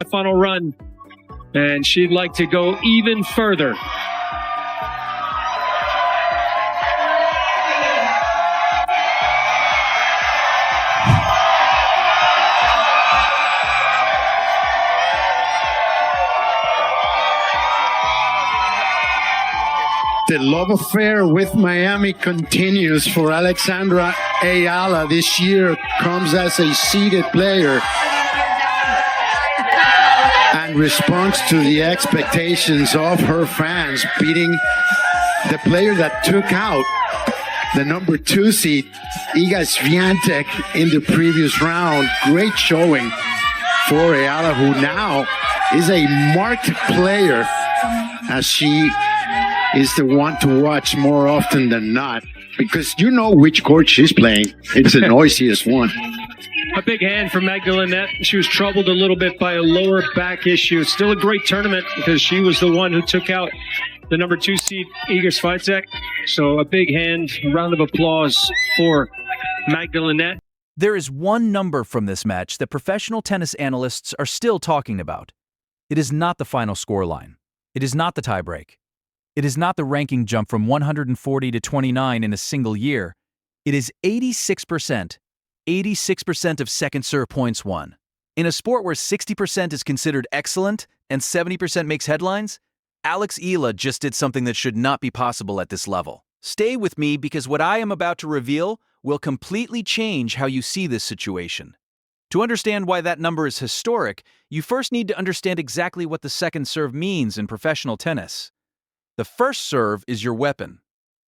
Final run, and she'd like to go even further. The love affair with Miami continues for Alexandra Eala. This year comes as a seeded player and responds to the expectations of her fans, beating the player that took out the number 2 seed, Iga Swiatek, in the previous round. Great showing for Eala, who now is a marked player, as she is the one to watch more often than not, because you know which court she's playing. It's the noisiest one. A big hand for Magda Linette. She was troubled a little bit by a lower back issue. It's still a great tournament because she was the one who took out the number 2 seed, Iga Swiatek. So a big hand, a round of applause for Magda Linette. There is one number from this match that professional tennis analysts are still talking about. It is not the final scoreline. It is not the tiebreak. It is not the ranking jump from 140 to 29 in a single year. It is 86%. 86% of second serve points won. In a sport where 60% is considered excellent and 70% makes headlines, Alex Eala just did something that should not be possible at this level. Stay with me because what I am about to reveal will completely change how you see this situation. To understand why that number is historic, you first need to understand exactly what the second serve means in professional tennis. The first serve is your weapon.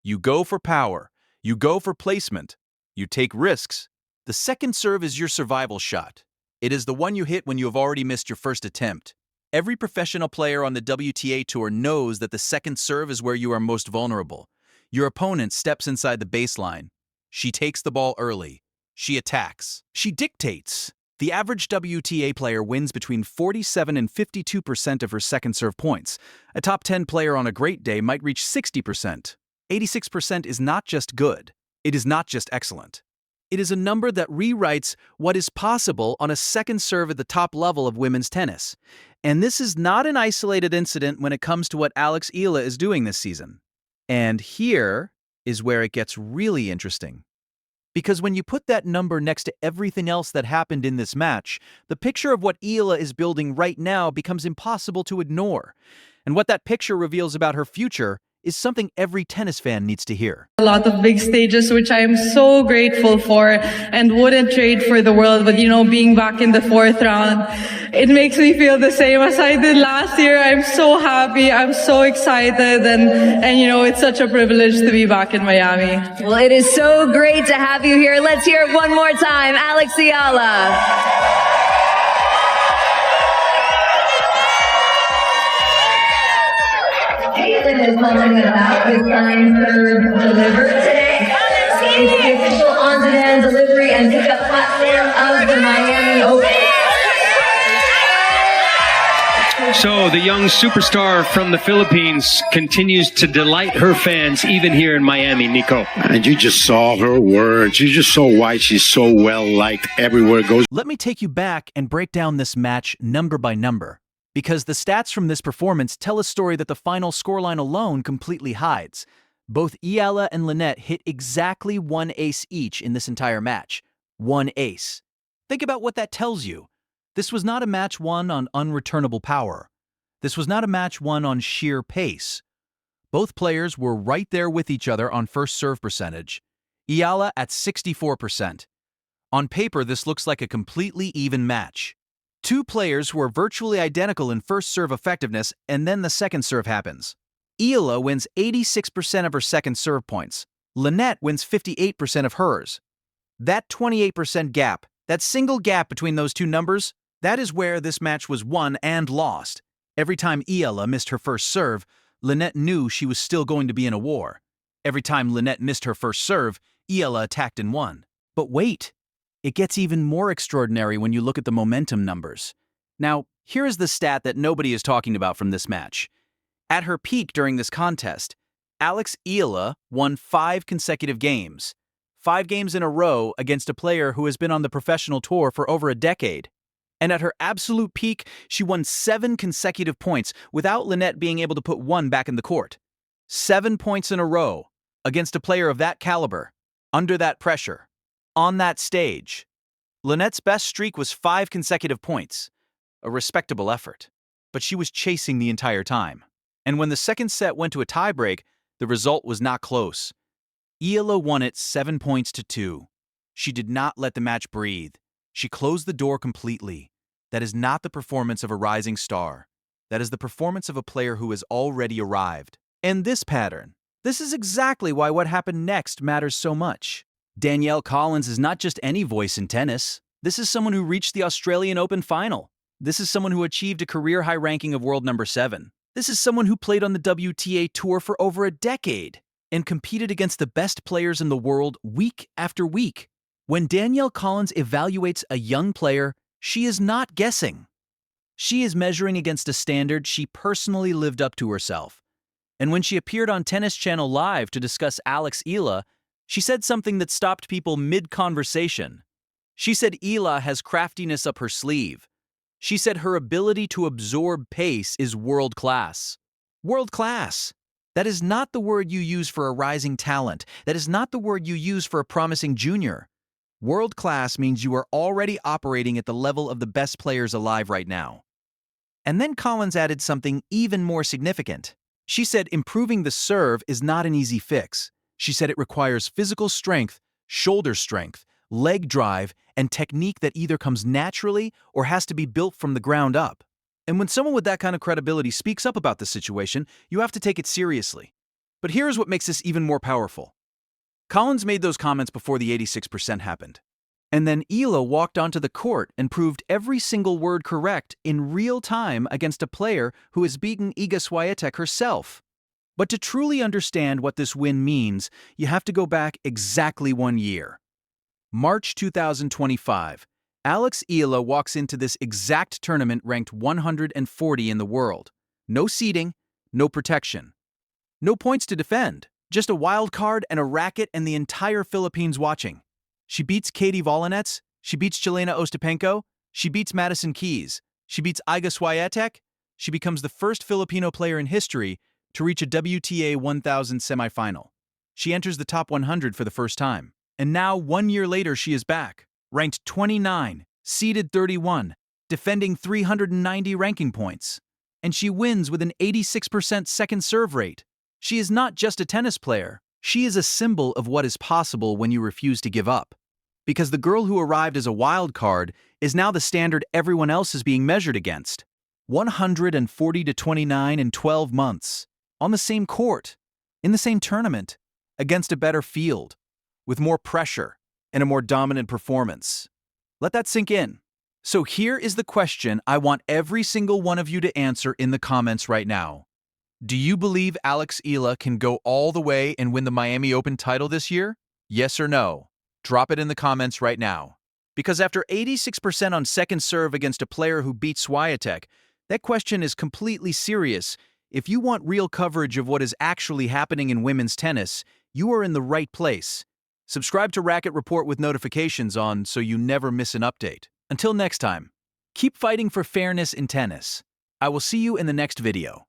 You go for power. You go for placement. You take risks. The second serve is your survival shot. It is the one you hit when you have already missed your first attempt. Every professional player on the WTA Tour knows that the second serve is where you are most vulnerable. Your opponent steps inside the baseline. She takes the ball early. She attacks. She dictates. The average WTA player wins between 47 and 52% of her second serve points. A top 10 player on a great day might reach 60%. 86% is not just good. It is not just excellent. It is a number that rewrites what is possible on a second serve at the top level of women's tennis. And this is not an isolated incident when it comes to what Alex Eala is doing this season. And here is where it gets really interesting. Because when you put that number next to everything else that happened in this match, the picture of what Eala is building right now becomes impossible to ignore. And what that picture reveals about her future is something every tennis fan needs to hear. A lot of big stages, which I am so grateful for and wouldn't trade for the world. But, being back in the 4th round, it makes me feel the same as I did last year. I'm so happy. I'm so excited. And it's such a privilege to be back in Miami. Well, it is so great to have you here. Let's hear it one more time. Alex Eala. Caitlin is calling about the sign serve delivered today. It's the official on-demand delivery and pickup platform of the Miami Open. So the young superstar from the Philippines continues to delight her fans even here in Miami, Nico. And you just saw her words. You just saw why she's so well liked everywhere it goes. Let me take you back and break down this match number by number, because the stats from this performance tell a story that the final scoreline alone completely hides. Both Eala and Linette hit exactly 1 ace each in this entire match. 1 ace. Think about what that tells you. This was not a match won on unreturnable power. This was not a match won on sheer pace. Both players were right there with each other on first serve percentage. Eala at 64%. On paper, this looks like a completely even match. Two players who are virtually identical in first serve effectiveness, and then the second serve happens. Eala wins 86% of her second serve points. Linette wins 58% of hers. That 28% gap, that single gap between those two numbers, that is where this match was won and lost. Every time Eala missed her first serve, Linette knew she was still going to be in a war. Every time Linette missed her first serve, Eala attacked and won. But wait, it gets even more extraordinary when you look at the momentum numbers. Now, here is the stat that nobody is talking about from this match. At her peak during this contest, Alex Eala won 5 consecutive games. 5 games in a row against a player who has been on the professional tour for over a decade. And at her absolute peak, she won 7 consecutive points without Linette being able to put one back in the court. 7 points in a row against a player of that caliber, under that pressure, on that stage. Linette's best streak was 5 consecutive points, a respectable effort. But she was chasing the entire time. And when the second set went to a tiebreak, the result was not close. Eala won it 7 points to 2. She did not let the match breathe. She closed the door completely. That is not the performance of a rising star. That is the performance of a player who has already arrived. And this pattern, this is exactly why what happened next matters so much. Danielle Collins is not just any voice in tennis. This is someone who reached the Australian Open final. This is someone who achieved a career-high ranking of world number 7. This is someone who played on the WTA Tour for over a decade and competed against the best players in the world week after week. When Danielle Collins evaluates a young player, she is not guessing. She is measuring against a standard she personally lived up to herself. And when she appeared on Tennis Channel Live to discuss Alex Eala, she said something that stopped people mid-conversation. She said Eala has craftiness up her sleeve. She said her ability to absorb pace is world-class. World-class. That is not the word you use for a rising talent. That is not the word you use for a promising junior. World-class means you are already operating at the level of the best players alive right now. And then Collins added something even more significant. She said improving the serve is not an easy fix. She said it requires physical strength, shoulder strength, leg drive, and technique that either comes naturally or has to be built from the ground up. And when someone with that kind of credibility speaks up about the situation, you have to take it seriously. But here's what makes this even more powerful. Collins made those comments before the 86% happened. And then Eala walked onto the court and proved every single word correct in real time against a player who has beaten Iga Swiatek herself. But to truly understand what this win means, you have to go back exactly 1 year. March 2025, Alex Eala walks into this exact tournament ranked 140 in the world. No seeding, no protection. No points to defend, just a wild card and a racket and the entire Philippines watching. She beats Katie Volinets, she beats Jelena Ostapenko, she beats Madison Keys, she beats Iga Swiatek, she becomes the first Filipino player in history to reach a WTA 1000 semifinal. She enters the top 100 for the first time. And now, 1 year later, she is back, ranked 29, seeded 31, defending 390 ranking points. And she wins with an 86% second serve rate. She is not just a tennis player. She is a symbol of what is possible when you refuse to give up. Because the girl who arrived as a wild card is now the standard everyone else is being measured against. 140 to 29 in 12 months. On the same court, in the same tournament, against a better field, with more pressure and a more dominant performance. Let that sink in. So here is the question I want every single one of you to answer in the comments right now. Do you believe Alex Eala can go all the way and win the Miami Open title this year? Yes or no? Drop it in the comments right now. Because after 86% on second serve against a player who beat Swiatek, that question is completely serious. If you want real coverage of what is actually happening in women's tennis, you are in the right place. Subscribe to Racket Report with notifications on so you never miss an update. Until next time, keep fighting for fairness in tennis. I will see you in the next video.